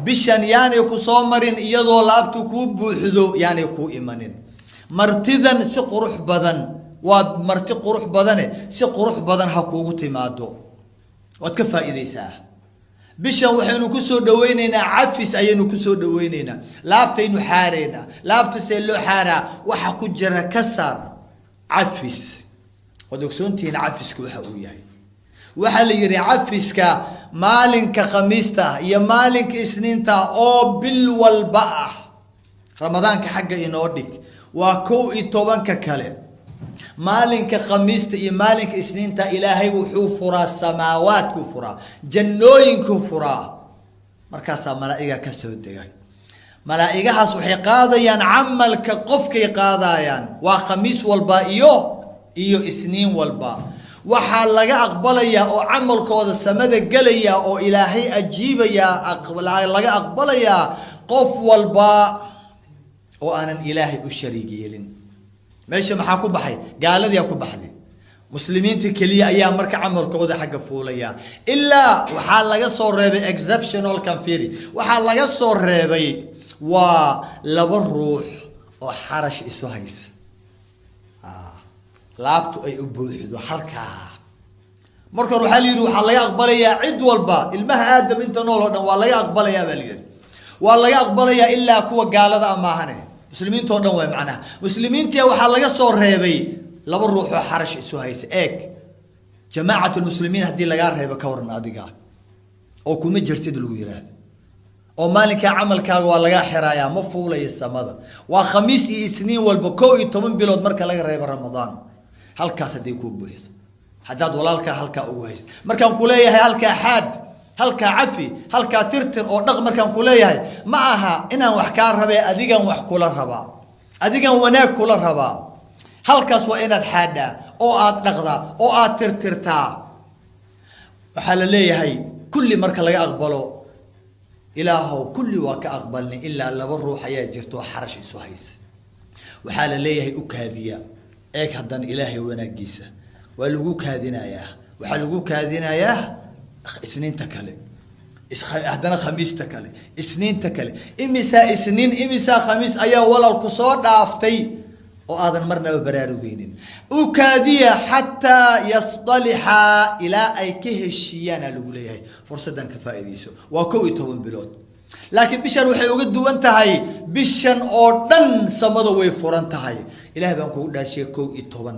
bishan yaani ku soo marin iyadoo laabtu ku buuxdo yaani ku imanin martidan si qurux badan waa marti qurux badan si qurux badan ha kuugu timaado wad ka faa'iideysaa bishan waxaynu ku soo dhaweyneynaa cafis ayaynu ku soo dhaweyneynaa laabtaynu xaareena laabta see loo xaaraa waxa ku jira kasar cafis ودكسونتين عفسك وحوياي وحال يري عفسك مالك خميستا يا مالك اسنينتا او بالوالباء رمضان كحق ينودك وكو إتوبان ككالي مالك خميستا يا مالك اسنينتا إلهي وحوفرا السماوات كفرا جنوين كفرا مركاسا ملائكة كسوديا ملائكة حسوحي قاضيان عملك قفك قاضيان وخميس والبائيو iyo isniin walba waxa laga aqbalaya oo amalkooda samada galaya oo ilaahay ajiibaya laga aqbalaya qof walba oo aanan ilaahay u shariig yeelin meesha maxaa ku baxay gaaladii ku baxday muslimiinta kaliya ayaa marka amalkooda xagga fuulaya illa waxa laga soo reebay exceptional kafiri waxa laga soo reebay waa laba ruux oo xarash isu haysa laabtu ay u buuxdo halka marka waxa la yiri waxa laga aqbalayaa cid walba ilmaha aadam inta nool oo dhan waa laga aqbalayaa baa la yiri waa laga aqbalayaa ilaa kuwa gaalada ama ahane muslimiinta oo dhan way macnaha muslimiinta waxa laga soo reebay laba ruux oo xarash isu haysa eeg jamaacatu muslimiin hadii laga reebo ka waran adiga oo kuma jirtid lagu yiraahdo oo maalinka amalkaaga waa laga xirayaa ma fuulay samada waa khamiis iyo isniin walba 12 bilood marka laga reebo ramadaan halkaas hadii ku buuxdo hadaad walaalka halka ugu hayst markaan ku leeyahay halka xad halka cafi halka tirtir oo dhaq markaan ku leeyahay ma aha inaan wax ka rabay adigan wax kula rabaa adigan wanaag kula rabaa halkaas waa inaad xaada oo aad dhaqda oo aad tirtirtaa waxa la leeyahay kulli marka laga aqbalo ilaahu kulli waa ka aqbalni illa laba ruux ayaa jirto xarash isu haysa waxa la leeyahay u kaadiya eeg hadan ilaahay wanaagiisa waa lagu kaadinayaa waxa lagu kaadinayaa isniinta kale hadana khamiista kale isniinta kale imisa isniin imisa khamiis ayaa walal ku soo dhaaftay oo aadan marnaba baraarugeynin u kaadiya hatta yasdaliha ila ay ka heshiyana lagu leeyahay fursadan ka faa'iideyso waa 12 bilood laakiin bishan waxay uga duwan tahay bishan oo dhan samada way furan tahay ilaahay baan kugu dhaashay 12